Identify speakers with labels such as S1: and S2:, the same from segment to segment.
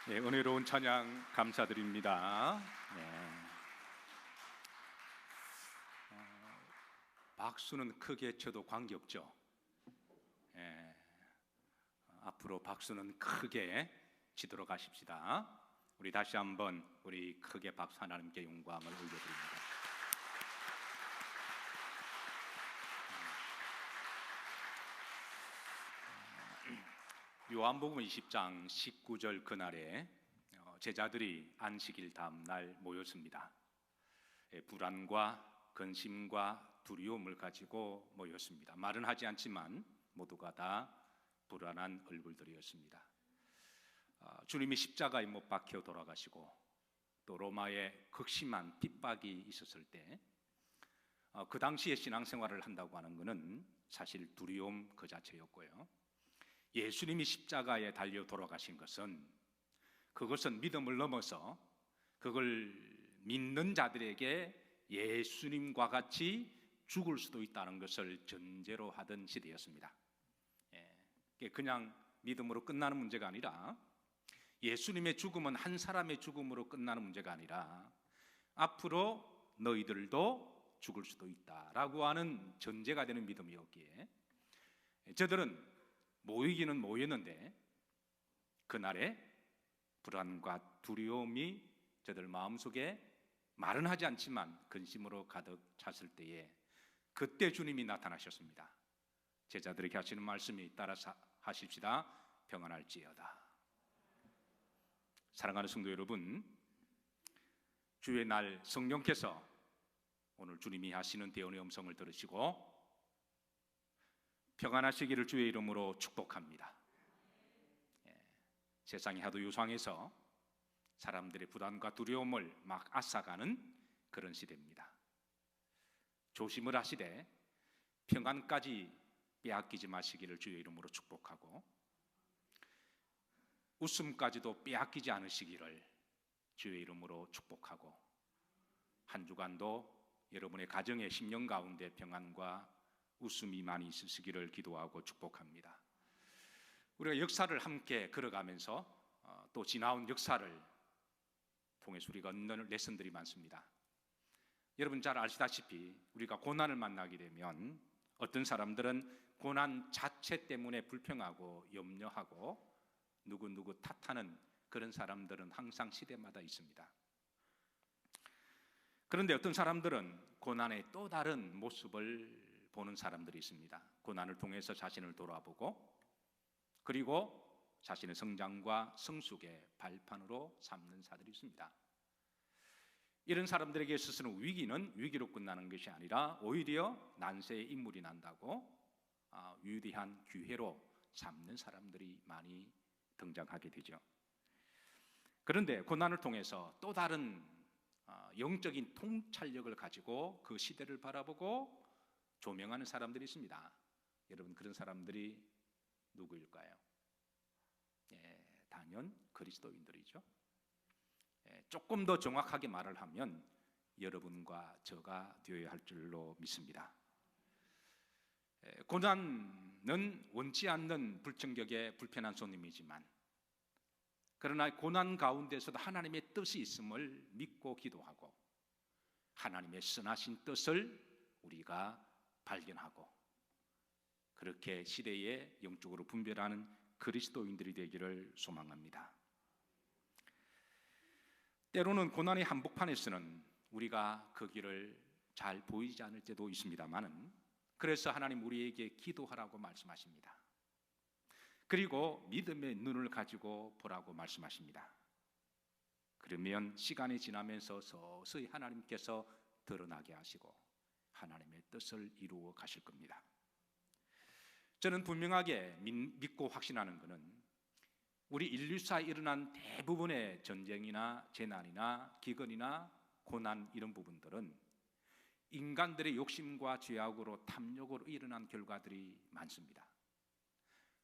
S1: 네, 은혜로운 찬양 감사드립니다. 네. 박수는 크게 쳐도 관계없죠. 네. 앞으로 박수는 크게 치도록 하십시다. 우리 다시 한번 우리 크게 박수 하나님께 영광을 올려드립니다. 요한복음 20장 19절 그날에 제자들이 안식일 다음 날 모였습니다. 불안과 근심과 두려움을 가지고 모였습니다. 말은 하지 않지만 모두가 다 불안한 얼굴들이었습니다. 주님이 십자가에 못 박혀 돌아가시고 또 로마의 극심한 핍박이 있었을 때 그 당시에 신앙생활을 한다고 하는 것은 사실 두려움 그 자체였고요. 예수님이 십자가에 달려 돌아가신 것은 그것은 믿음을 넘어서 그걸 믿는 자들에게 예수님과 같이 죽을 수도 있다는 것을 전제로 하던 시대였습니다. 그냥 믿음으로 끝나는 문제가 아니라 예수님의 죽음은 한 사람의 죽음으로 끝나는 문제가 아니라 앞으로 너희들도 죽을 수도 있다라고 하는 전제가 되는 믿음이었기에 저들은 모이기는 모였는데 그날에 불안과 두려움이 저들 마음속에 말은 하지 않지만 근심으로 가득 찼을 때에 그때 주님이 나타나셨습니다. 제자들에게 하시는 말씀이 따라서 하십시다. 평안할지어다. 사랑하는 성도 여러분, 주의 날 성령께서 오늘 주님이 하시는 대언의 음성을 들으시고 평안하시기를 주의 이름으로 축복합니다. 세상이 하도 유상해서 사람들의 불안과 두려움을 막 앗아가는 그런 시대입니다. 조심을 하시되 평안까지 빼앗기지 마시기를 주의 이름으로 축복하고 웃음까지도 빼앗기지 않으시기를 주의 이름으로 축복하고 한 주간도 여러분의 가정의 심령 가운데 평안과 웃음이 많이 있으시기를 기도하고 축복합니다. 우리가 역사를 함께 걸어가면서 또 지나온 역사를 통해서 우리가 얻는 레슨들이 많습니다. 여러분 잘 아시다시피 우리가 고난을 만나게 되면 어떤 사람들은 고난 자체 때문에 불평하고 염려하고 누구 탓하는 그런 사람들은 항상 시대마다 있습니다. 그런데 어떤 사람들은 고난의 또 다른 모습을 보는 사람들이 있습니다. 고난을 통해서 자신을 돌아보고 그리고 자신의 성장과 성숙의 발판으로 삼는 자들이 있습니다. 이런 사람들에게 있어서는 위기는 위기로 끝나는 것이 아니라 오히려 난세의 인물이 난다고 위대한 기회로 삼는 사람들이 많이 등장하게 되죠. 그런데 고난을 통해서 또 다른 영적인 통찰력을 가지고 그 시대를 바라보고 조명하는 사람들이 있습니다. 여러분 그런 사람들이 누구일까요? 단연 그리스도인들이죠. 조금 더 정확하게 말을 하면 여러분과 저가 되어야 할 줄로 믿습니다. 고난은 원치 않는 불청격의 불편한 손님이지만 그러나 고난 가운데서도 하나님의 뜻이 있음을 믿고 기도하고 하나님의 선하신 뜻을 우리가 발견하고 그렇게 시대에 영적으로 분별하는 그리스도인들이 되기를 소망합니다. 때로는 고난의 한복판에서는 우리가 그 길을 잘 보이지 않을 때도 있습니다만은 그래서 하나님 우리에게 기도하라고 말씀하십니다. 그리고 믿음의 눈을 가지고 보라고 말씀하십니다. 그러면 시간이 지나면서 서서히 하나님께서 드러나게 하시고 하나님의 뜻을 이루어 가실 겁니다. 저는 분명하게 믿고 확신하는 것은 우리 인류사에 일어난 대부분의 전쟁이나 재난이나 기근이나 고난 이런 부분들은 인간들의 욕심과 죄악으로 탐욕으로 일어난 결과들이 많습니다.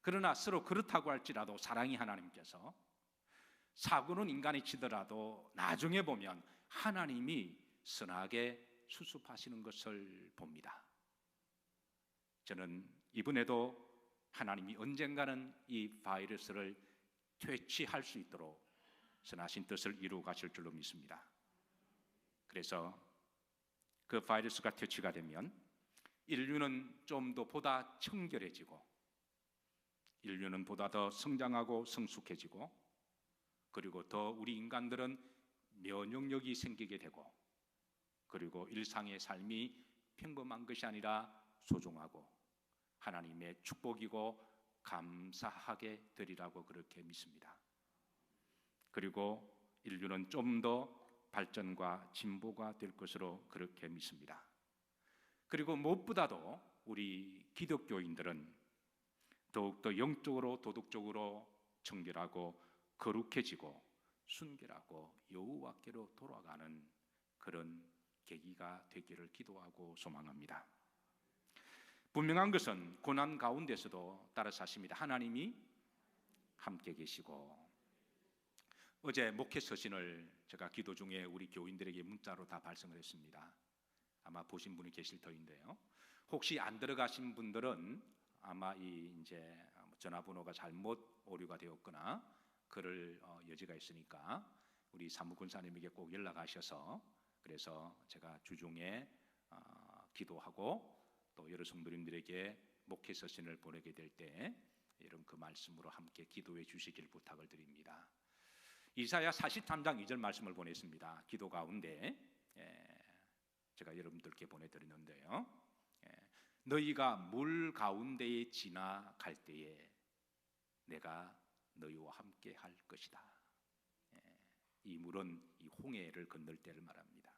S1: 그러나 서로 그렇다고 할지라도 사랑이 하나님께서 사고는 인간이 치더라도 나중에 보면 하나님이 선하게 수습하시는 것을 봅니다. 저는 이번에도 하나님이 언젠가는 이 바이러스를 퇴치할 수 있도록 선하신 뜻을 이루어 가실 줄로 믿습니다. 그래서 그 바이러스가 퇴치가 되면 인류는 좀 더 보다 청결해지고, 인류는 보다 더 성장하고 성숙해지고, 그리고 더 우리 인간들은 면역력이 생기게 되고, 그리고 일상의 삶이 평범한 것이 아니라 소중하고 하나님의 축복이고 감사하게 되리라고 그렇게 믿습니다. 그리고 인류는 좀 더 발전과 진보가 될 것으로 그렇게 믿습니다. 그리고 무엇보다도 우리 기독교인들은 더욱더 영적으로 도덕적으로 청결하고 거룩해지고 순결하고 여호와께로 돌아가는 그런 계기가 되기를 기도하고 소망합니다. 분명한 것은 고난 가운데서도 따라서 하십니다. 하나님이 함께 계시고, 어제 목회 서신을 제가 기도 중에 우리 교인들에게 문자로 다 발송을 했습니다. 아마 보신 분이 계실 터인데요. 혹시 안 들어가신 분들은 아마 이제 전화번호가 잘못 오류가 되었거나 그럴 여지가 있으니까 우리 사무군사님에게 꼭 연락하셔서, 그래서 제가 주중에 기도하고 또 여러 성도님들에게 목회 서신을 보내게 될 때 이런 그 말씀으로 함께 기도해 주시길 부탁을 드립니다. 이사야 43장 2절 말씀을 보냈습니다. 기도 가운데 제가 여러분들께 보내드리는데요. 너희가 물 가운데에 지나갈 때에 내가 너희와 함께 할 것이다. 이 물은 이 홍해를 건널 때를 말합니다.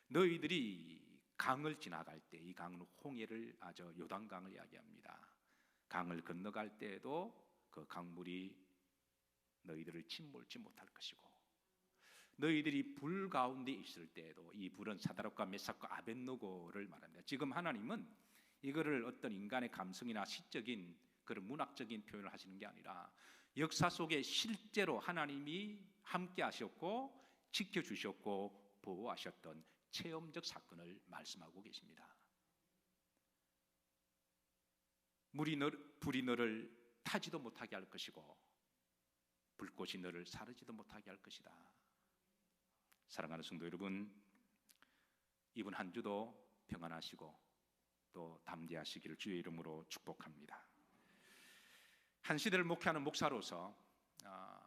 S1: 너희들이 강을 지나갈 때, 이 강은 홍해를 요단강을 이야기합니다. 강을 건너갈 때에도 그 강물이 너희들을 침몰지 못할 것이고, 너희들이 불 가운데 있을 때에도, 이 불은 사다락과 메삭과 아벳노고를 말합니다. 지금 하나님은 이거를 어떤 인간의 감성이나 시적인 그런 문학적인 표현을 하시는 게 아니라 역사 속에 실제로 하나님이 함께 하셨고 지켜주셨고 보호하셨던 체험적 사건을 말씀하고 계십니다. 불이 너를 타지도 못하게 할 것이고 불꽃이 너를 사르지도 못하게 할 것이다. 사랑하는 성도 여러분, 이번 한 주도 평안하시고 또 담대하시기를 주의 이름으로 축복합니다. 한 시대를 목회하는 목사로서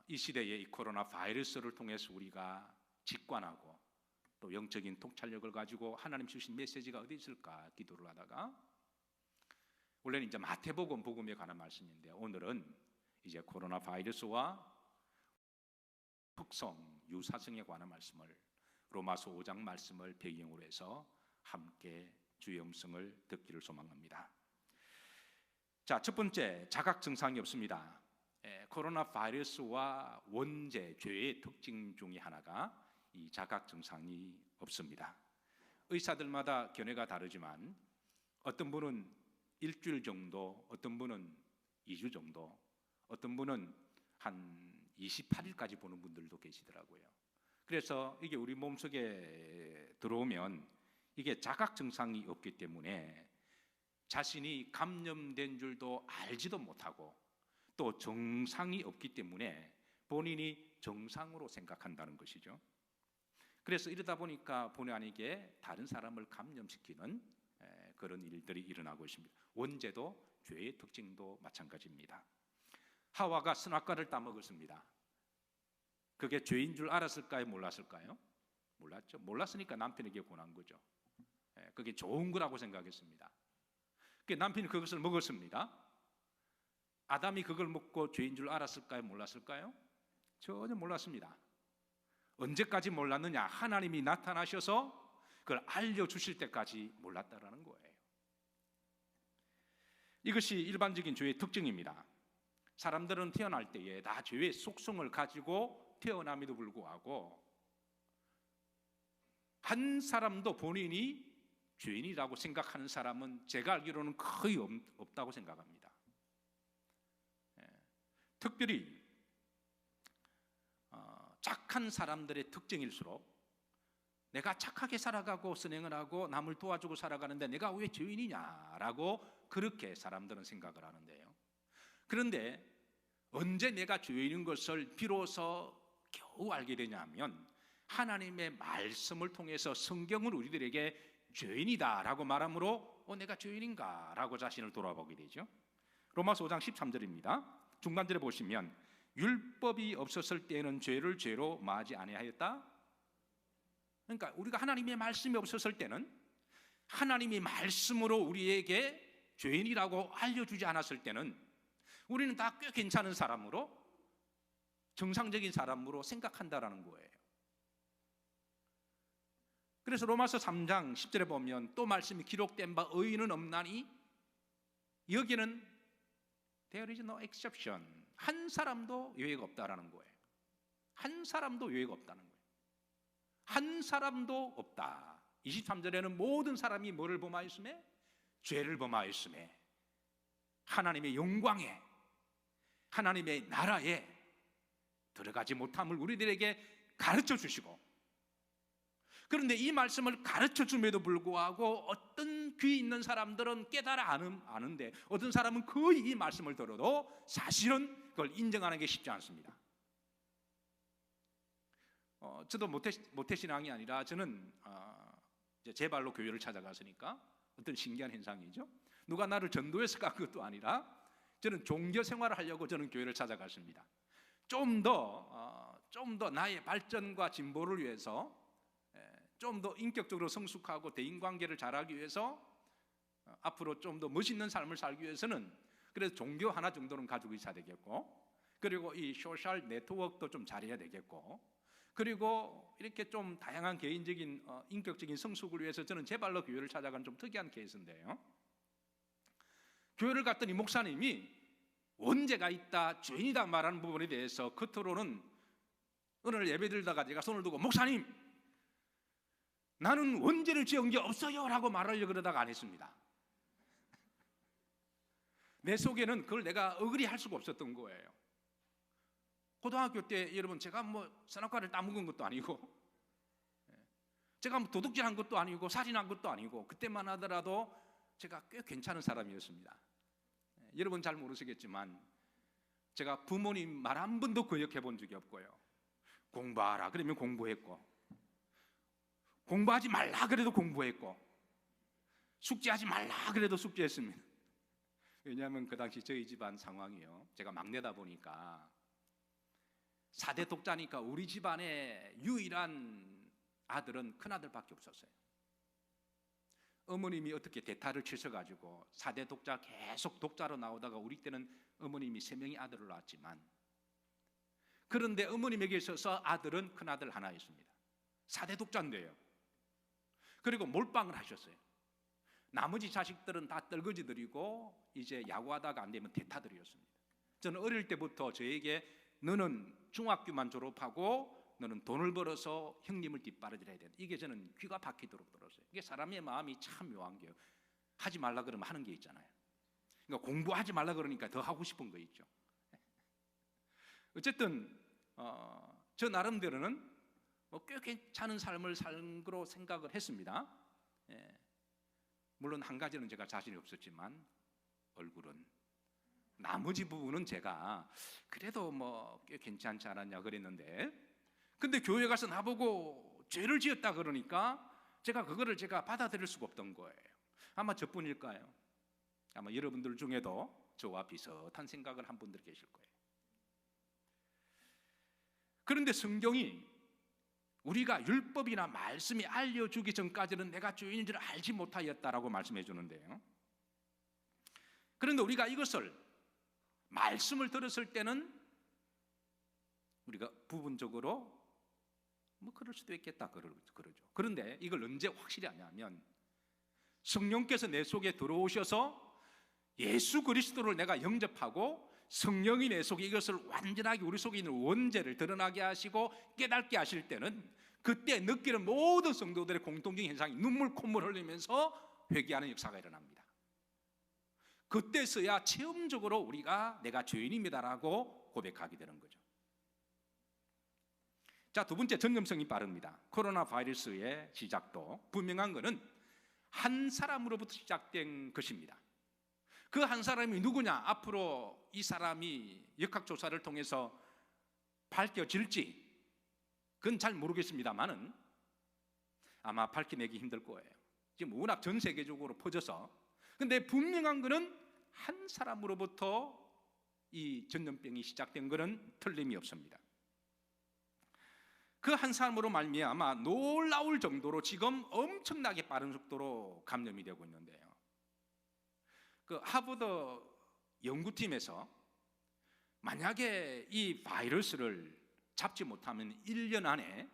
S1: 이 시대의 이 코로나 바이러스를 통해서 우리가 직관하고 또 영적인 통찰력을 가지고 하나님 주신 메시지가 어디 있을까 기도를 하다가, 원래는 이제 마태복음 복음에 관한 말씀인데 오늘은 이제 코로나 바이러스와 특성, 유사성에 관한 말씀을, 로마서 5장 말씀을 배경으로 해서 함께 주의 음성을 듣기를 소망합니다. 자, 첫 번째, 자각 증상이 없습니다. 코로나 바이러스와 원죄, 죄의 특징 중에 하나가 이 자각 증상이 없습니다. 의사들마다 견해가 다르지만 어떤 분은 일주일 정도, 어떤 분은 2주 정도, 어떤 분은 한 28일까지 보는 분들도 계시더라고요. 그래서 이게 우리 몸속에 들어오면 이게 자각 증상이 없기 때문에 자신이 감염된 줄도 알지도 못하고 또 증상이 없기 때문에 본인이 정상으로 생각한다는 것이죠. 그래서 이러다 보니까 본의 아니게 다른 사람을 감염시키는 그런 일들이 일어나고 있습니다. 원죄도 죄의 특징도 마찬가지입니다. 하와가 선악과를 따먹었습니다. 그게 죄인 줄 알았을까요? 몰랐을까요? 몰랐죠. 몰랐으니까 남편에게 권한 거죠. 그게 좋은 거라고 생각했습니다. 남편이 그것을 먹었습니다. 아담이 그걸 먹고 죄인 줄 알았을까요? 몰랐을까요? 전혀 몰랐습니다. 언제까지 몰랐느냐? 하나님이 나타나셔서 그걸 알려주실 때까지 몰랐다라는 거예요. 이것이 일반적인 죄의 특징입니다. 사람들은 태어날 때에 다 죄의 속성을 가지고 태어남에도 불구하고 한 사람도 본인이 죄인이라고 생각하는 사람은 제가 알기로는 거의 없다고 생각합니다. 특별히 착한 사람들의 특징일수록 내가 착하게 살아가고 선행을 하고 남을 도와주고 살아가는데 내가 왜 죄인이냐라고 그렇게 사람들은 생각을 하는데요. 그런데 언제 내가 죄인인 것을 비로소 겨우 알게 되냐면 하나님의 말씀을 통해서 성경은 우리들에게 죄인이다라고 말하므로 내가 죄인인가? 라고 자신을 돌아보게 되죠. 로마서 5장 13절입니다. 중간절에 보시면 율법이 없었을 때에는 죄를 죄로 마하지 아니하였다. 그러니까 우리가 하나님의 말씀이 없었을 때는, 하나님이 말씀으로 우리에게 죄인이라고 알려주지 않았을 때는 우리는 다 꽤 괜찮은 사람으로, 정상적인 사람으로 생각한다라는 거예요. 그래서 로마서 3장 10절에 보면 또 말씀이 기록된 바 의인은 없나니, 여기는 there is no exception, 한 사람도 예외가 없다라는 거예요. 한 사람도 예외가 없다는 거예요. 한 사람도 없다. 23절에는 모든 사람이 뭐를 범하였음에? 죄를 범하였음에 하나님의 영광에, 하나님의 나라에 들어가지 못함을 우리들에게 가르쳐 주시고, 그런데 이 말씀을 가르쳐 줌에도 불구하고 어떤 귀 있는 사람들은 깨달아 아는데 어떤 사람은 거의 이 말씀을 들어도 사실은 그걸 인정하는 게 쉽지 않습니다. 저도 모태신앙이 아니라 저는 이제 제 발로 교회를 찾아갔으니까 어떤 신기한 현상이죠. 누가 나를 전도해서 간 것도 아니라 저는 종교 생활을 하려고 저는 교회를 찾아갔습니다. 좀 더 나의 발전과 진보를 위해서, 좀 더 인격적으로 성숙하고 대인관계를 잘하기 위해서, 앞으로 좀 더 멋있는 삶을 살기 위해서는 그래서 종교 하나 정도는 가지고 있어야 되겠고, 그리고 이 소셜 네트워크도 좀 잘해야 되겠고, 그리고 이렇게 좀 다양한 개인적인 인격적인 성숙을 위해서 저는 제 발로 교회를 찾아간 좀 특이한 케이스인데요. 교회를 갔더니 목사님이 원죄가 있다, 죄인이다 말하는 부분에 대해서 겉으로는 오늘 예배 드리다가 제가 손을 두고 목사님, 나는 원죄를 지은 게 없어요 라고 말하려고 그러다가 안 했습니다. 내 속에는 그걸 내가 어그리 할 수가 없었던 거예요. 고등학교 때 여러분, 제가 뭐 선악과를 따먹은 것도 아니고, 제가 뭐 도둑질한 것도 아니고 살인한 것도 아니고, 그때만 하더라도 제가 꽤 괜찮은 사람이었습니다. 여러분 잘 모르시겠지만 제가 부모님 말 한 번도 거역해 본 적이 없고요. 공부하라 그러면 공부했고, 공부하지 말라 그래도 공부했고, 숙제하지 말라 그래도 숙제했습니다. 왜냐하면 그 당시 저희 집안 상황이요, 제가 막내다 보니까 4대 독자니까 우리 집안의 유일한 아들은 큰아들밖에 없었어요. 어머님이 어떻게 대타를 치셔가지고 4대 독자 계속 독자로 나오다가 우리 때는 어머님이 3명의 아들을 낳았지만, 그런데 어머님에게 있어서 아들은 큰아들 하나였습니다. 4대 독자인데요. 그리고 몰빵을 하셨어요. 나머지 자식들은 다 떨거지들이고 이제 야구하다가 안 되면 대타들이었습니다. 저는 어릴 때부터 저에게 너는 중학교만 졸업하고 너는 돈을 벌어서 형님을 뒷바라지를 해야 된다, 이게 저는 귀가 박히도록 들었어요. 이게 사람의 마음이 참 묘한 게요, 하지 말라 그러면 하는 게 있잖아요. 그러니까 공부하지 말라 그러니까 더 하고 싶은 거 있죠. 어쨌든 저 나름대로는 꽤 괜찮은 삶을 산 거로 생각을 했습니다. 물론 한 가지는 제가 자신이 없었지만 얼굴은, 나머지 부분은 제가 그래도 뭐 꽤 괜찮지 않았냐 그랬는데, 근데 교회 가서 나보고 죄를 지었다 그러니까 제가 그거를 받아들일 수가 없던 거예요. 아마 저뿐일까요? 아마 여러분들 중에도 저와 비슷한 생각을 한 분들 계실 거예요. 그런데 성경이 우리가 율법이나 말씀이 알려주기 전까지는 내가 죄인인 줄 알지 못하였다라고 말씀해 주는데요, 그런데 우리가 이것을 말씀을 들었을 때는 우리가 부분적으로 뭐 그럴 수도 있겠다 그러죠. 그런데 이걸 언제 확실히 하냐면, 성령께서 내 속에 들어오셔서 예수 그리스도를 내가 영접하고 성령이 내 속에 이것을 완전하게 우리 속에 있는 원죄를 드러나게 하시고 깨닫게 하실 때는, 그때 느끼는 모든 성도들의 공통적인 현상이 눈물 콧물 흘리면서 회개하는 역사가 일어납니다. 그때서야 체험적으로 우리가 내가 죄인입니다라고 고백하게 되는 거죠. 자, 두 번째, 전염성이 빠릅니다. 코로나 바이러스의 시작도 분명한 것은 한 사람으로부터 시작된 것입니다. 그 한 사람이 누구냐? 앞으로 이 사람이 역학조사를 통해서 밝혀질지, 그건 잘 모르겠습니다만은 아마 밝혀내기 힘들 거예요. 지금 워낙 전 세계적으로 퍼져서. 근데 분명한 거는 한 사람으로부터 이 전염병이 시작된 것은 틀림이 없습니다. 그 한 사람으로 말미암아 놀라울 정도로 지금 엄청나게 빠른 속도로 감염이 되고 있는데요. 그 하버드 연구팀에서 만약에 이 바이러스를 잡지 못하면 1년 안에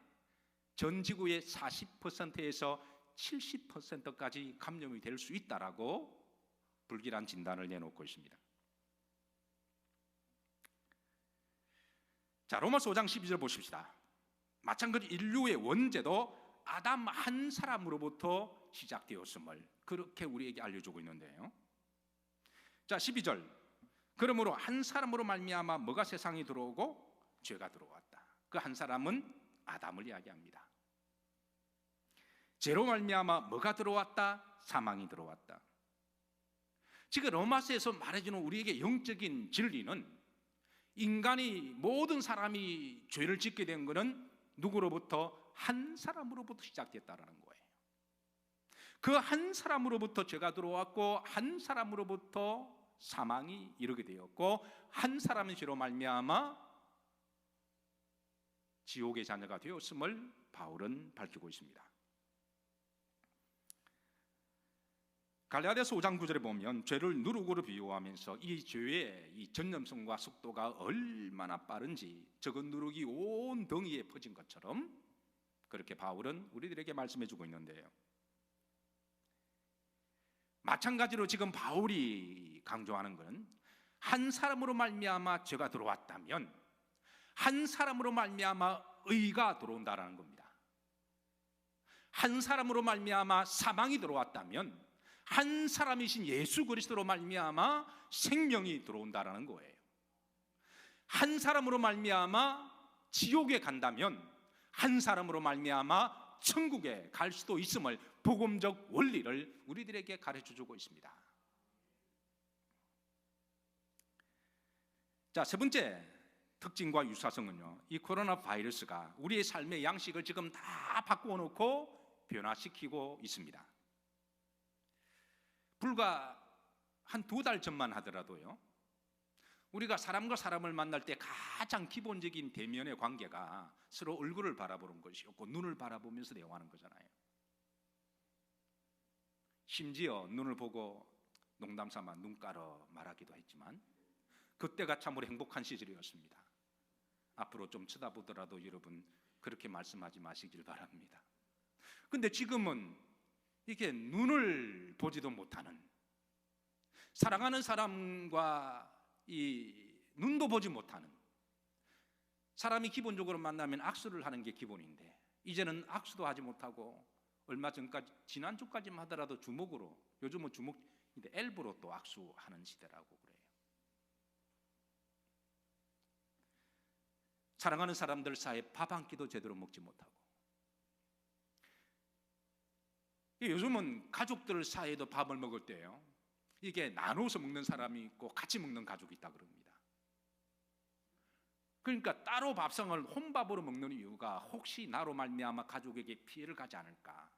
S1: 전 지구의 40%에서 70%까지 감염이 될 수 있다라고 불길한 진단을 내놓고 있습니다. 자, 로마서 5장 12절 보십시다. 마찬가지 인류의 원죄도 아담 한 사람으로부터 시작되었음을 그렇게 우리에게 알려주고 있는데요. 자, 12절. 그러므로 한 사람으로 말미암아 뭐가 세상에 들어오고 죄가 들어왔다. 그 한 사람은 아담을 이야기합니다. 죄로 말미암아 뭐가 들어왔다? 사망이 들어왔다. 지금 로마서에서 말해주는 우리에게 영적인 진리는 인간이 모든 사람이 죄를 짓게 된 것은 누구로부터? 한 사람으로부터 시작됐다라는 거예요. 그 한 사람으로부터 죄가 들어왔고 한 사람으로부터 사망이 이르게 되었고 한 사람의 죄로 말미암아 지옥의 자녀가 되었음을 바울은 밝히고 있습니다. 갈라디아서 5장 9절에 보면 죄를 누룩으로 비유하면서 이 죄의 이 전염성과 속도가 얼마나 빠른지 적은 누룩이 온 덩이에 퍼진 것처럼 그렇게 바울은 우리들에게 말씀해 주고 있는데요. 마찬가지로 지금 바울이 강조하는 것은 한 사람으로 말미암아 죄가 들어왔다면 한 사람으로 말미암아 의가 들어온다라는 겁니다. 한 사람으로 말미암아 사망이 들어왔다면 한 사람이신 예수 그리스도로 말미암아 생명이 들어온다라는 거예요. 한 사람으로 말미암아 지옥에 간다면 한 사람으로 말미암아 천국에 갈 수도 있음을 복음적 원리를 우리들에게 가르쳐주고 있습니다. 자, 세 번째 특징과 유사성은요, 이 코로나 바이러스가 우리의 삶의 양식을 지금 다 바꾸어 놓고 변화시키고 있습니다. 불과 한 2달 전만 하더라도요, 우리가 사람과 사람을 만날 때 가장 기본적인 대면의 관계가 서로 얼굴을 바라보는 것이었고 눈을 바라보면서 대화하는 거잖아요. 심지어 눈을 보고 농담삼아 눈 깔어 말하기도 했지만 그때가 참으로 행복한 시절이었습니다. 앞으로 좀 쳐다보더라도 여러분 그렇게 말씀하지 마시길 바랍니다. 근데 지금은 이게 눈을 보지도 못하는, 사랑하는 사람과 이 눈도 보지 못하는 사람이 기본적으로 만나면 악수를 하는 게 기본인데 이제는 악수도 하지 못하고 얼마 전까지 지난주까지만 하더라도 주먹으로, 요즘은 주먹인데 엘보로 또 악수하는 시대라고 그래요. 사랑하는 사람들 사이에 밥 한 끼도 제대로 먹지 못하고, 요즘은 가족들 사이에도 밥을 먹을 때요, 이게 나눠서 먹는 사람이 있고 같이 먹는 가족이 있다 그럽니다. 그러니까 따로 밥상을 혼밥으로 먹는 이유가 혹시 나로 말미암아 가족에게 피해를 가지 않을까,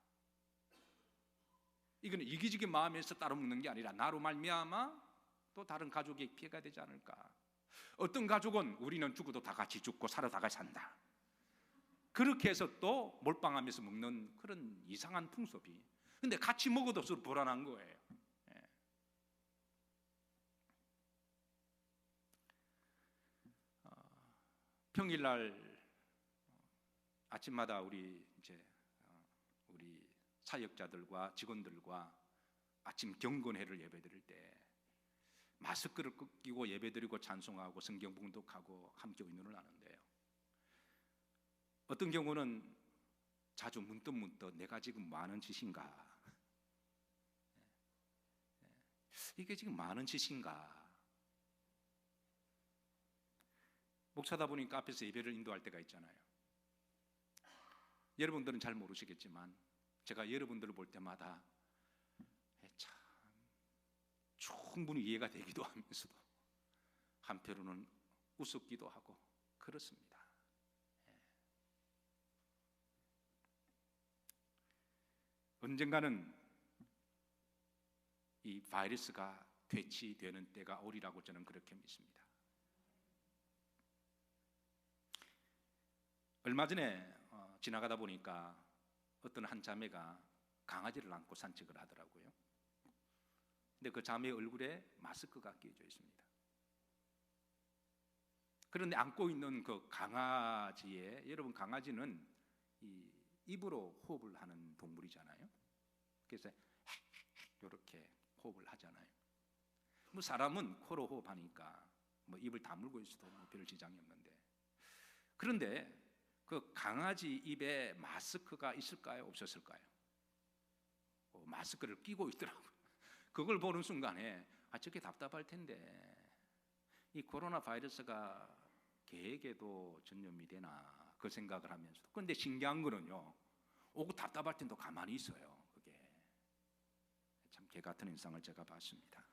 S1: 이거는 이기적인 마음에서 따로 먹는 게 아니라 나로 말미암아 또 다른 가족에게 피해가 되지 않을까. 어떤 가족은 우리는 죽어도 다 같이 죽고 살아 다 같이 산다, 그렇게 해서 또 몰빵하면서 먹는 그런 이상한 풍습이, 근데 같이 먹어도 서로 불안한 거예요. 평일날 아침마다 우리 사역자들과 직원들과 아침 경건회를 예배드릴 때 마스크를 끼고 예배드리고 찬송하고 성경 봉독하고 함께 의논을 하는데요, 어떤 경우는 자주 문득문득 내가 지금 많은 짓인가, 이게 지금 많은 짓인가. 목사다 보니까 앞에서 예배를 인도할 때가 있잖아요. 여러분들은 잘 모르시겠지만 제가 여러분들을 볼 때마다 참 충분히 이해가 되기도 하면서도 한편으로는 우습기도 하고 그렇습니다. 언젠가는 이 바이러스가 퇴치되는 때가 오리라고 저는 그렇게 믿습니다. 얼마 전에 지나가다 보니까 어떤 한 자매가 강아지를 안고 산책을 하더라고요. 근데 그 자매의 얼굴에 마스크가 끼어져 있습니다. 그런데 안고 있는 그 강아지에, 여러분 강아지는 이 입으로 호흡을 하는 동물이잖아요. 그래서 이렇게 호흡을 하잖아요. 뭐 사람은 코로 호흡하니까 뭐 입을 다물고 있어도 별 지장이 없는데, 그런데 그 강아지 입에 마스크가 있을까요? 없었을까요? 마스크를 끼고 있더라고요. 그걸 보는 순간에 저게 답답할 텐데 이 코로나 바이러스가 개에게도 전염이 되나 그 생각을 하면서도, 그런데 신기한 거는요, 오고 답답할 텐도 가만히 있어요. 그게 참 개 같은 인상을 제가 봤습니다.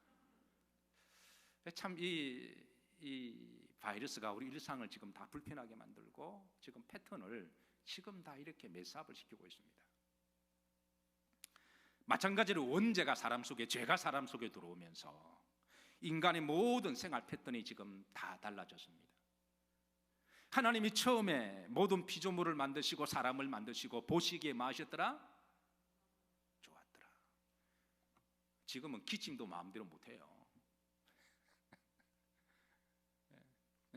S1: 참 이 바이러스가 우리 일상을 지금 다 불편하게 만들고 지금 패턴을 지금 다 이렇게 메스업을 시키고 있습니다. 마찬가지로 원죄가 사람 속에, 죄가 사람 속에 들어오면서 인간의 모든 생활 패턴이 지금 다 달라졌습니다. 하나님이 처음에 모든 피조물을 만드시고 사람을 만드시고 보시기에 마하셨더라? 좋았더라. 지금은 기침도 마음대로 못해요.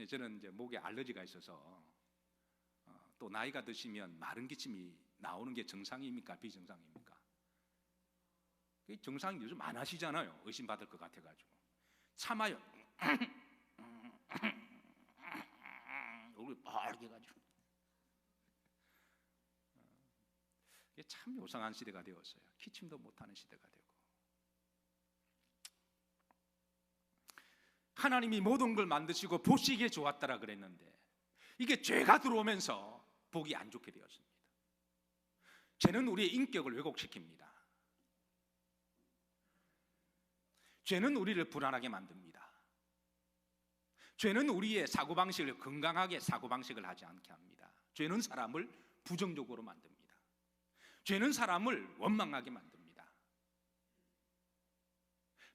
S1: 저는 이제 목에 알러지가 있어서 또 나이가 드시면 마른 기침이 나오는 게 정상입니까? 비정상입니까? 정상이 요즘 안 하시잖아요. 의심받을 것 같아가지고 참아요. 얼굴이 빨개 가지고. 이게 참 요상한 시대가 되었어요. 기침도 못하는 시대가 되고. 하나님이 모든 걸 만드시고 보시기에 좋았더라 그랬는데 이게 죄가 들어오면서 보기 안 좋게 되었습니다. 죄는 우리의 인격을 왜곡시킵니다. 죄는 우리를 불안하게 만듭니다. 죄는 우리의 사고방식을, 건강하게 사고방식을 하지 않게 합니다. 죄는 사람을 부정적으로 만듭니다. 죄는 사람을 원망하게 만듭니다.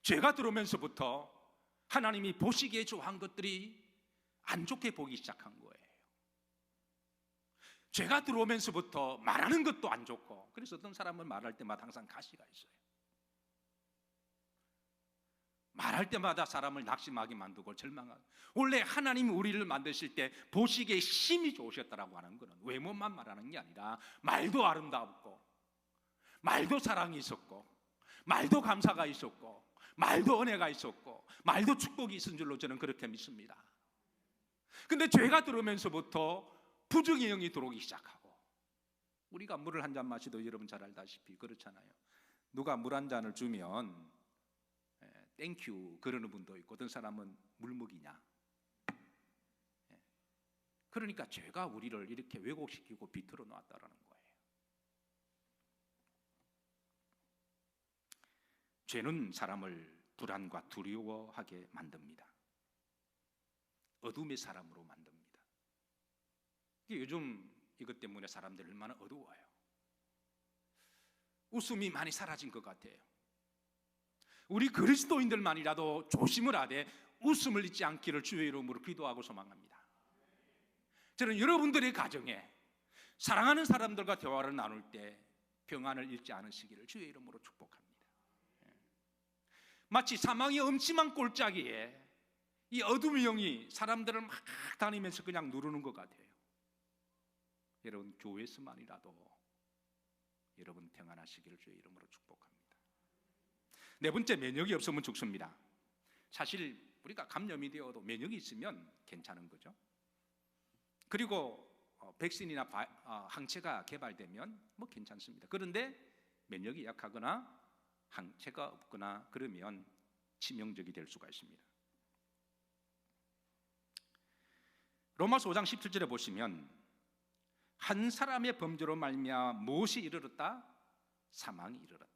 S1: 죄가 들어오면서부터 하나님이 보시기에 좋아한 것들이 안 좋게 보기 시작한 거예요. 죄가 들어오면서부터 말하는 것도 안 좋고, 그래서 어떤 사람은 말할 때마다 항상 가시가 있어요. 말할 때마다 사람을 낙심하게 만들고 절망하고. 원래 하나님이 우리를 만드실 때 보시기에 심히 좋으셨다라고 하는 것은 외모만 말하는 게 아니라 말도 아름답고, 말도 사랑이 있었고, 말도 감사가 있었고, 말도 은혜가 있었고, 말도 축복이 있은 줄로 저는 그렇게 믿습니다. 근데 죄가 들어오면서부터 부정의 영이 들어오기 시작하고, 우리가 물을 한 잔 마시도 여러분 잘 알다시피 그렇잖아요. 누가 물 한 잔을 주면 땡큐 그러는 분도 있고, 어떤 사람은 물 먹이냐. 그러니까 죄가 우리를 이렇게 왜곡시키고 비틀어 놓았다라는 거예요. 죄는 사람을 불안과 두려워하게 만듭니다. 어둠의 사람으로 만듭니다. 요즘 이것 때문에 사람들이 얼마나 어두워요. 웃음이 많이 사라진 것 같아요. 우리 그리스도인들만이라도 조심을 하되 웃음을 잊지 않기를 주의 이름으로 기도하고 소망합니다. 저는 여러분들의 가정에 사랑하는 사람들과 대화를 나눌 때 평안을 잃지 않으시기를 주의 이름으로 축복합니다. 마치 사망의 음침한 골짜기에 이 어둠의 영이 사람들을 막 다니면서 그냥 누르는 것 같아요. 여러분 교회에서만이라도 여러분 평안하시기를 주의 이름으로 축복합니다. 네 번째, 면역이 없으면 죽습니다. 사실 우리가 감염이 되어도 면역이 있으면 괜찮은 거죠. 그리고 백신이나 항체가 개발되면 뭐 괜찮습니다. 그런데 면역이 약하거나 항체가 없거나 그러면 치명적이 될 수가 있습니다. 로마서 5장 17절에 보시면 한 사람의 범죄로 말미암아 무엇이 이르렀다? 사망이 이르렀다.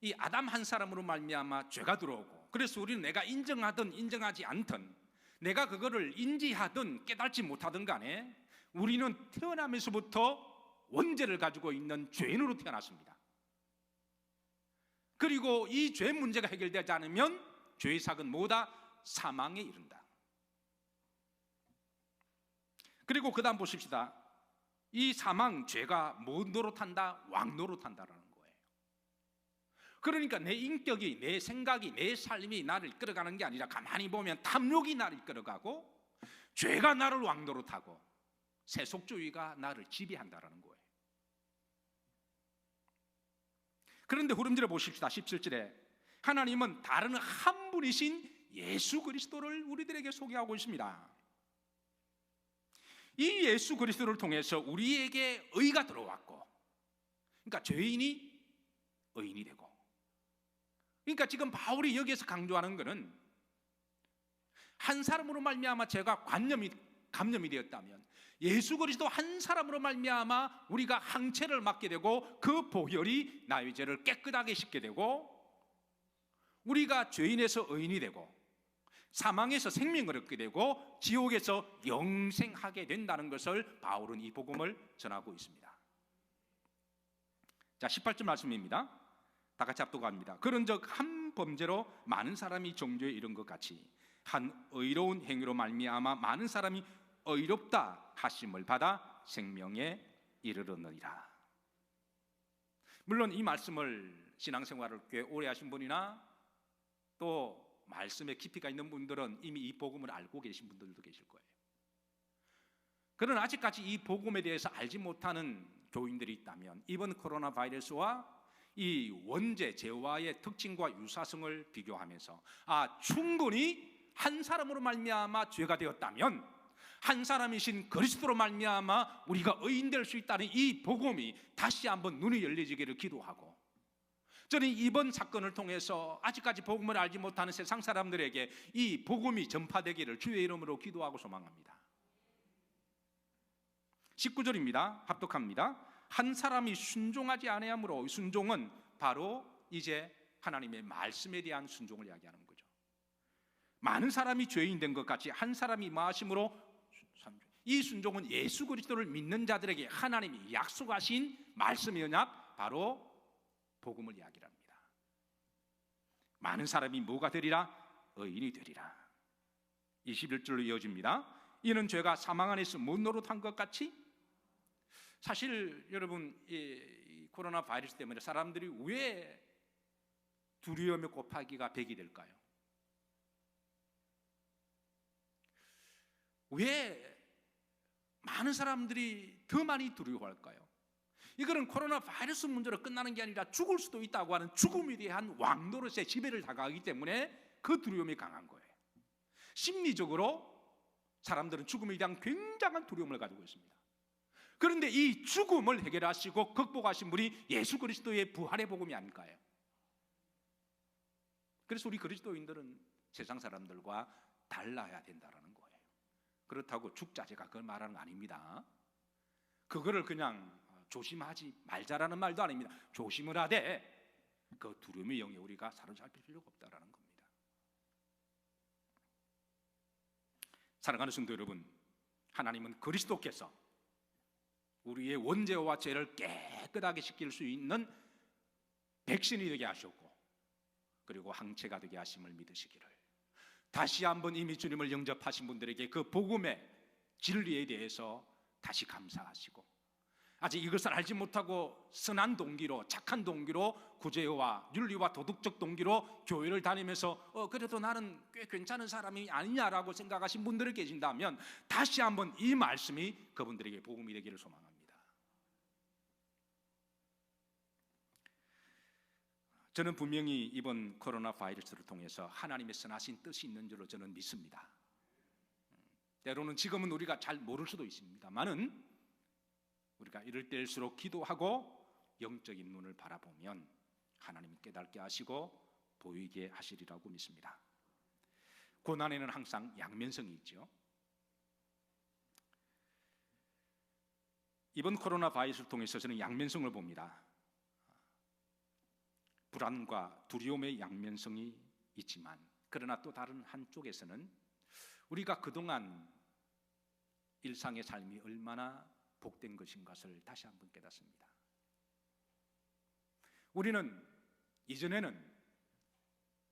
S1: 이 아담 한 사람으로 말미암아 죄가 들어오고, 그래서 우리는 내가 인정하든 인정하지 않든, 내가 그거를 인지하든 깨달지 못하든 간에 우리는 태어나면서부터 원죄를 가지고 있는 죄인으로 태어났습니다. 그리고 이 죄 문제가 해결되지 않으면 죄의 삭은 뭐다? 사망에 이른다. 그리고 그 다음 보십시다. 이 사망, 죄가 뭔 노릇한다? 왕 노릇한다라는 거예요. 그러니까 내 인격이, 내 생각이, 내 삶이 나를 이끌어가는 게 아니라 가만히 보면 탐욕이 나를 이끌어가고 죄가 나를 왕 노릇하고 세속주의가 나를 지배한다라는 거예요. 그런데 후렴절에 보십시다. 17절에 하나님은 다른 한 분이신 예수 그리스도를 우리들에게 소개하고 있습니다. 이 예수 그리스도를 통해서 우리에게 의가 들어왔고, 그러니까 죄인이 의인이 되고, 그러니까 지금 바울이 여기에서 강조하는 것은 한 사람으로 말미암아 죄가 감염이 되었다면 예수 그리스도 한 사람으로 말미암아 우리가 항체를 맡게 되고 그 보혈이 나의 죄를 깨끗하게 씻게 되고 우리가 죄인에서 의인이 되고 사망에서 생명을 얻게 되고 지옥에서 영생하게 된다는 것을 바울은 이 복음을 전하고 있습니다. 자, 18절 말씀입니다. 다 같이 합독합니다. 그런즉 한 범죄로 많은 사람이 정죄에 이른 것 같이 한 의로운 행위로 말미암아 많은 사람이 의롭다 하심을 받아 생명에 이르렀느니라. 물론 이 말씀을 신앙생활을 꽤 오래 하신 분이나 또 말씀에 깊이가 있는 분들은 이미 이 복음을 알고 계신 분들도 계실 거예요. 그러나 아직까지 이 복음에 대해서 알지 못하는 교인들이 있다면 이번 코로나 바이러스와 이 원죄, 죄와의 특징과 유사성을 비교하면서 충분히 한 사람으로 말미암아 죄가 되었다면 한 사람이신 그리스도로 말미암아 우리가 의인될 수 있다는 이 복음이 다시 한번 눈이 열려지기를 기도하고, 저는 이번 사건을 통해서 아직까지 복음을 알지 못하는 세상 사람들에게 이 복음이 전파되기를 주의 이름으로 기도하고 소망합니다. 19절입니다. 합독합니다. 한 사람이 순종하지 아니하므로, 순종은 바로 이제 하나님의 말씀에 대한 순종을 이야기하는 거죠. 많은 사람이 죄인 된 것 같이 한 사람이 마심으로, 이 순종은 예수 그리스도를 믿는 자들에게 하나님이 약속하신 말씀의 언약, 바로 복음을 이야기합니다. 많은 사람이 뭐가 되리라? 의인이 되리라. 21절로 이어집니다. 이는 죄가 사망 안에서 못 노릇한 것 같이, 사실 여러분 이 코로나 바이러스 때문에 사람들이 왜 두려움의 곱하기가 100이 될까요? 왜 많은 사람들이 더 많이 두려워할까요? 이거는 코로나 바이러스 문제로 끝나는 게 아니라 죽을 수도 있다고 하는 죽음에 대한 왕노릇의 지배를 당하기 때문에 그 두려움이 강한 거예요. 심리적으로 사람들은 죽음에 대한 굉장한 두려움을 가지고 있습니다. 그런데 이 죽음을 해결하시고 극복하신 분이 예수 그리스도의 부활의 복음이 아닐까요? 그래서 우리 그리스도인들은 세상 사람들과 달라야 된다는 거예요. 그렇다고 죽자제가 그걸 말하는 거 아닙니다. 그거를 그냥 조심하지 말자라는 말도 아닙니다. 조심을 하되 그 두려움의 영에 우리가 사로잡힐 필요가 없다라는 겁니다. 사랑하는 성도 여러분, 하나님은 그리스도께서 우리의 원죄와 죄를 깨끗하게 씻길 수 있는 백신이 되게 하셨고, 그리고 항체가 되게 하심을 믿으시기를, 다시 한번 이미 주님을 영접하신 분들에게 그 복음의 진리에 대해서 다시 감사하시고, 아직 이것을 알지 못하고 선한 동기로, 착한 동기로, 구제와 윤리와 도덕적 동기로 교회를 다니면서 그래도 나는 꽤 괜찮은 사람이 아니냐라고 생각하신 분들이 계신다면 다시 한번 이 말씀이 그분들에게 복음이 되기를 소망합니다. 저는 분명히 이번 코로나 바이러스를 통해서 하나님의 선하신 뜻이 있는 줄로 저는 믿습니다. 때로는 지금은 우리가 잘 모를 수도 있습니다만은 우리가 이럴 때일수록 기도하고 영적인 눈을 바라보면 하나님이 깨닫게 하시고 보이게 하시리라고 믿습니다. 고난에는 항상 양면성이 있죠. 이번 코로나 바이러스를 통해서 저는 양면성을 봅니다. 불안과 두려움의 양면성이 있지만, 그러나 또 다른 한쪽에서는 우리가 그동안 일상의 삶이 얼마나 복된 것인 것을 다시 한번 깨닫습니다. 우리는 이전에는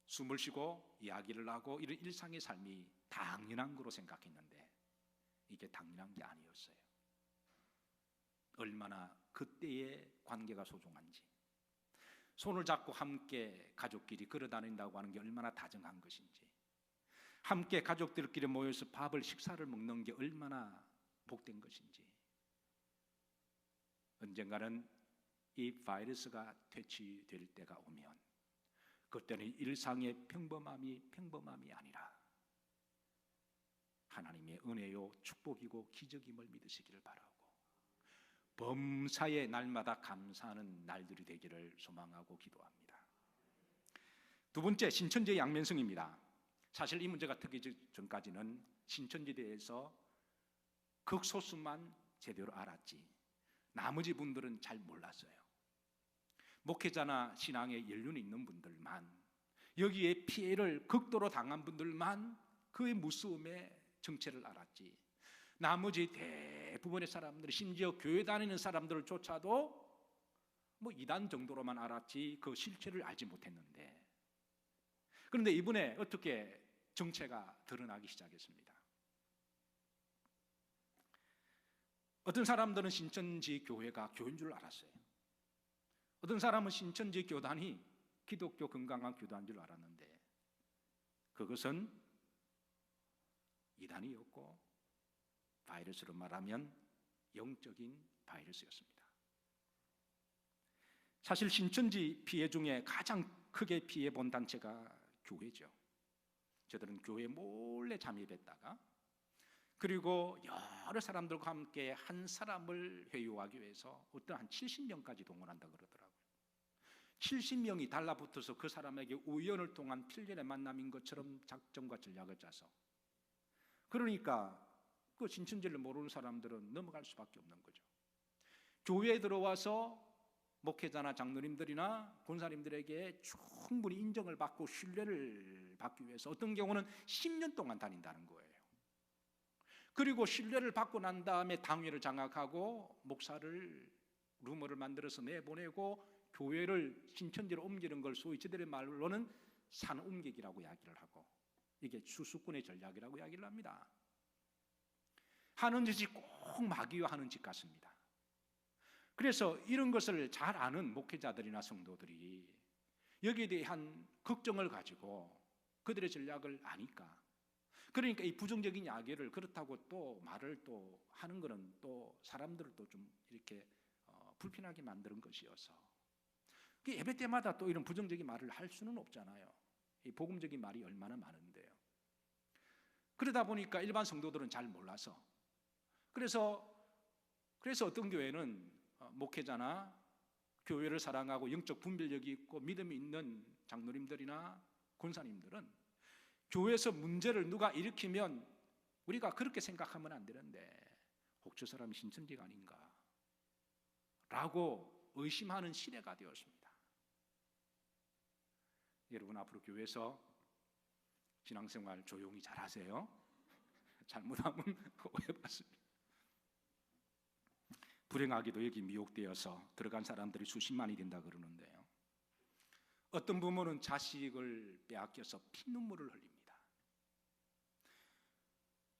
S1: 숨을 쉬고 이야기를 하고 이런 일상의 삶이 당연한 거로 생각했는데 이게 당연한 게 아니었어요. 얼마나 그때의 관계가 소중한지, 손을 잡고 함께 가족끼리 걸어다닌다고 하는 게 얼마나 다정한 것인지, 함께 가족들끼리 모여서 식사를 먹는 게 얼마나 복된 것인지, 언젠가는 이 바이러스가 퇴치될 때가 오면 그때는 일상의 평범함이 아니라 하나님의 은혜요 축복이고 기적임을 믿으시기를 바라고, 범사에 날마다 감사하는 날들이 되기를 소망하고 기도합니다. 두 번째, 신천지의 양면성입니다. 사실 이 문제가 터지기 전까지는 신천지에 대해서 극소수만 제대로 알았지 나머지 분들은 잘 몰랐어요. 목회자나 신앙에 연륜이 있는 분들만, 여기에 피해를 극도로 당한 분들만 그의 무서움의 정체를 알았지, 나머지 대부분의 사람들이, 심지어 교회 다니는 사람들조차도 이단 정도로만 알았지 그 실체를 알지 못했는데, 그런데 이번에 어떻게 정체가 드러나기 시작했습니다. 어떤 사람들은 신천지 교회가 교회인 줄 알았어요. 어떤 사람은 신천지 교단이 기독교 건강한 교단인 줄 알았는데 그것은 이단이었고 바이러스로 말하면 영적인 바이러스였습니다. 사실 신천지 피해 중에 가장 크게 피해 본 단체가 교회죠. 저들은 교회에 몰래 잠입했다가 그리고 여러 사람들과 함께 한 사람을 회유하기 위해서 어떤 한 70명까지 동원한다 그러더라고요. 70명이 달라붙어서 그 사람에게 우연을 통한 필연의 만남인 것처럼 작전과 전략을 짜서, 그러니까 그 신천지를 모르는 사람들은 넘어갈 수밖에 없는 거죠. 교회에 들어와서 목회자나 장로님들이나 권사님들에게 충분히 인정을 받고 신뢰를 받기 위해서 어떤 경우는 10년 동안 다닌다는 거예요. 그리고 신뢰를 받고 난 다음에 당회를 장악하고 목사를 루머를 만들어서 내보내고 교회를 신천지로 옮기는 걸 소위 저들의 말로는 산옮기기라고 이야기를 하고, 이게 수수꾼의 전략이라고 이야기를 합니다. 하는 짓이 꼭 마귀와 하는 짓 같습니다. 그래서 이런 것을 잘 아는 목회자들이나 성도들이 여기에 대한 걱정을 가지고 그들의 전략을 아니까, 그러니까 이 부정적인 이야기를 그렇다고 또 말을 또 하는 것은 또 사람들을 또 좀 이렇게 불편하게 만드는 것이어서, 예배 때마다 또 이런 부정적인 말을 할 수는 없잖아요. 이 복음적인 말이 얼마나 많은데요. 그러다 보니까 일반 성도들은 잘 몰라서, 그래서 어떤 교회는 목회자나 교회를 사랑하고 영적 분별력이 있고 믿음이 있는 장로님들이나 권사님들은 교회에서 문제를 누가 일으키면 우리가 그렇게 생각하면 안 되는데 혹 저 사람이 신천지가 아닌가 라고 의심하는 시대가 되었습니다. 여러분, 앞으로 교회에서 신앙생활 조용히 잘 하세요. 잘못하면 오해받습니다. 불행하게도 여기 미혹되어서 들어간 사람들이 수십만이 된다 그러는데요, 어떤 부모는 자식을 빼앗겨서 피눈물을 흘립니다.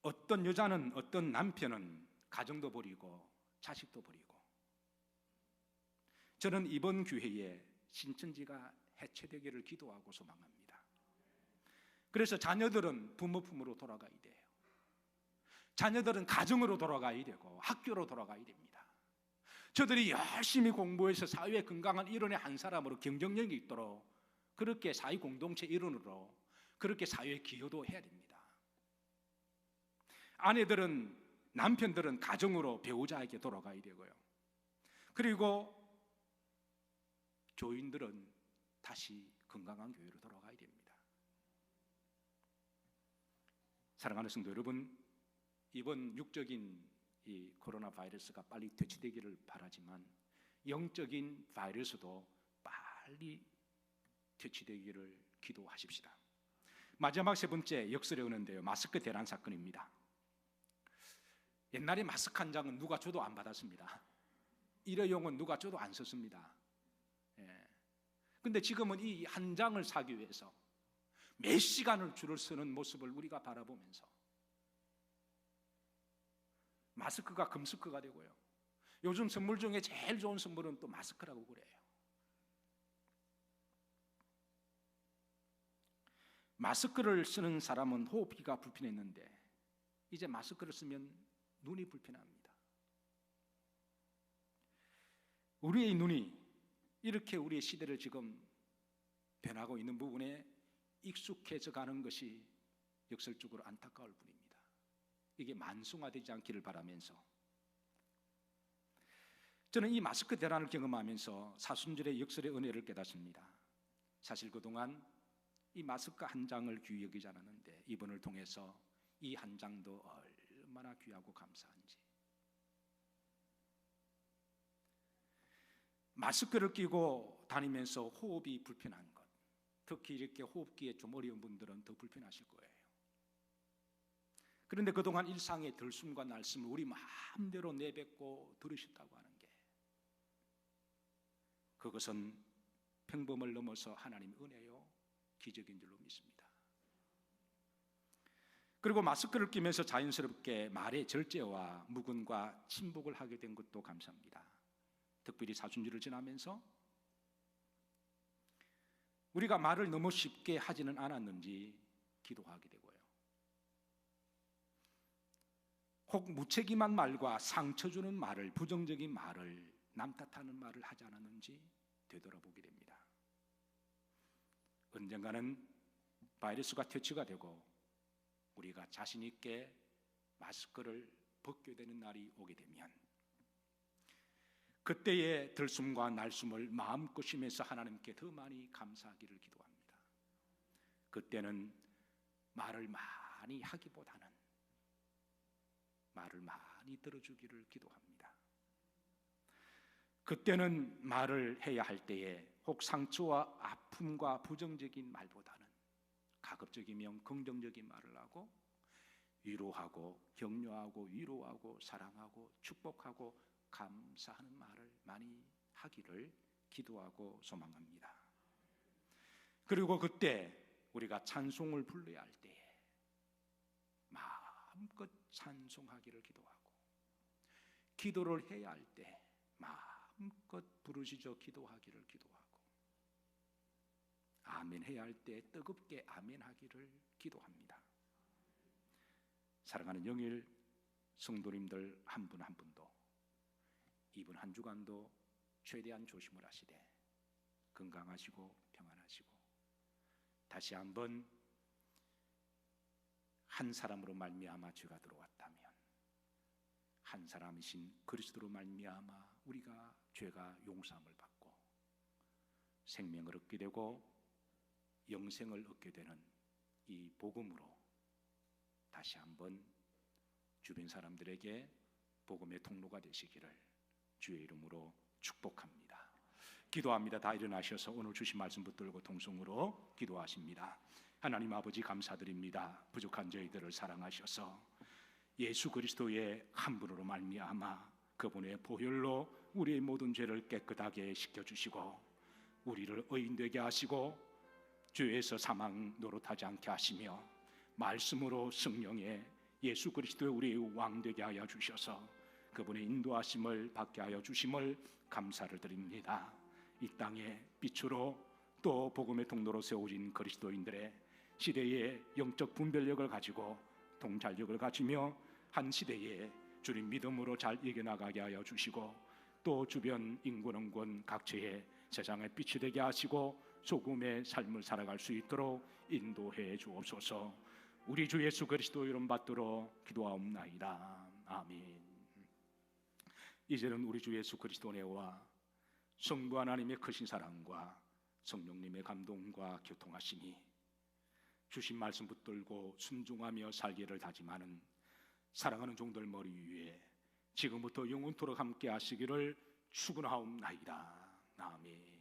S1: 어떤 여자는, 어떤 남편은 가정도 버리고 자식도 버리고. 저는 이번 기회에 신천지가 해체되기를 기도하고 소망합니다. 그래서 자녀들은 부모 품으로 돌아가야 돼요. 자녀들은 가정으로 돌아가야 되고 학교로 돌아가야 됩니다. 저들이 열심히 공부해서 사회의 건강한 일원의 한 사람으로 경쟁력이 있도록 그렇게 사회 공동체 일원으로 그렇게 사회에 기여도 해야 됩니다. 아내들은, 남편들은 가정으로 배우자에게 돌아가야 되고요. 그리고 교인들은 다시 건강한 교회로 돌아가야 됩니다. 사랑하는 성도 여러분, 이번 육적인 이 코로나 바이러스가 빨리 퇴치되기를 바라지만 영적인 바이러스도 빨리 퇴치되기를 기도하십시다. 마지막 세 번째, 역설에 오는데요, 마스크 대란 사건입니다. 옛날에 마스크 한 장은 누가 줘도 안 받았습니다. 일회용은 누가 줘도 안 썼습니다. 근데 지금은 이 한 장을 사기 위해서 몇 시간을 줄을 서는 모습을 우리가 바라보면서 마스크가 금스크가 되고요. 요즘 선물 중에 제일 좋은 선물은 또 마스크라고 그래요. 마스크를 쓰는 사람은 호흡기가 불편했는데 이제 마스크를 쓰면 눈이 불편합니다. 우리의 눈이 이렇게 우리의 시대를 지금 변하고 있는 부분에 익숙해져 가는 것이 역설적으로 안타까울 뿐입니다. 이게 만성화되지 않기를 바라면서 저는 이 마스크 대란을 경험하면서 사순절의 역설의 은혜를 깨닫습니다. 사실 그동안 이 마스크 한 장을 귀히 여기지 않았는데 이번을 통해서 이 한 장도 얼마나 귀하고 감사한지. 마스크를 끼고 다니면서 호흡이 불편한 것, 특히 이렇게 호흡기에 좀 어려운 분들은 더 불편하실 거예요. 그런데 그동안 일상의 들숨과 날숨을 우리 마음대로 내뱉고 들으셨다고 하는 게, 그것은 평범을 넘어서 하나님의 은혜요 기적인 줄로 믿습니다. 그리고 마스크를 끼면서 자연스럽게 말의 절제와 묵음과 침묵을 하게 된 것도 감사합니다. 특별히 사순절을 지나면서 우리가 말을 너무 쉽게 하지는 않았는지 기도하게 되고요. 혹 무책임한 말과 상처 주는 말을, 부정적인 말을, 남 탓하는 말을 하지 않았는지 되돌아보게 됩니다. 언젠가는 바이러스가 퇴치가 되고 우리가 자신 있게 마스크를 벗게 되는 날이 오게 되면 그때의 들숨과 날숨을 마음껏 쉬면서 하나님께 더 많이 감사하기를 기도합니다. 그때는 말을 많이 하기보다는 말을 많이 들어주기를 기도합니다. 그때는 말을 해야 할 때에 혹 상처와 아픔과 부정적인 말보다는 가급적이면 긍정적인 말을 하고 위로하고 격려하고 위로하고 사랑하고 축복하고 감사하는 말을 많이 하기를 기도하고 소망합니다. 그리고 그때 우리가 찬송을 불러야 할 때에 마음껏 찬송하기를 기도하고, 기도를 해야 할 때 마음껏 부르짖어 기도하기를 기도하고, 아멘 해야 할 때 뜨겁게 아멘 하기를 기도합니다. 사랑하는 영일 성도님들 한 분 한 분도 이번 한 주간도 최대한 조심을 하시되 건강하시고 평안하시고, 다시 한번 한 사람으로 말미암아 죄가 들어왔다면 한 사람이신 그리스도로 말미암아 우리가 죄가 용서함을 받고 생명을 얻게 되고 영생을 얻게 되는 이 복음으로 다시 한번 주변 사람들에게 복음의 통로가 되시기를 주의 이름으로 축복합니다. 기도합니다. 다 일어나셔서 오늘 주신 말씀 붙들고 통성으로 기도하십니다. 하나님 아버지 감사드립니다. 부족한 저희들을 사랑하셔서 예수 그리스도의 한 분으로 말미암아 그분의 보혈로 우리의 모든 죄를 깨끗하게 씻겨주시고 우리를 의인되게 하시고 죄에서 사망 노릇하지 않게 하시며 말씀으로 성령의 예수 그리스도의 우리의 왕 되게 하여 주셔서 그분의 인도하심을 받게 하여 주심을 감사를 드립니다. 이 땅에 빛으로 또 복음의 통로로 세워진 그리스도인들의 시대의 영적 분별력을 가지고 통찰력을 가지며 한 시대에 주님 믿음으로 잘 이겨나가게 하여 주시고, 또 주변 인권원권 각처에 세상의 빛이 되게 하시고 소금의 삶을 살아갈 수 있도록 인도해 주옵소서. 우리 주 예수 그리스도 이름 받들어 기도하옵나이다. 아멘. 이제는 우리 주 예수 그리스도 은혜와 성부 하나님의 크신 사랑과 성령님의 감동과 교통하심이 주신 말씀 붙들고 순종하며 살기를 다짐하는 사랑하는 종들 머리 위에 지금부터 영원토록 함께 하시기를 축원하옵나이다. 아멘.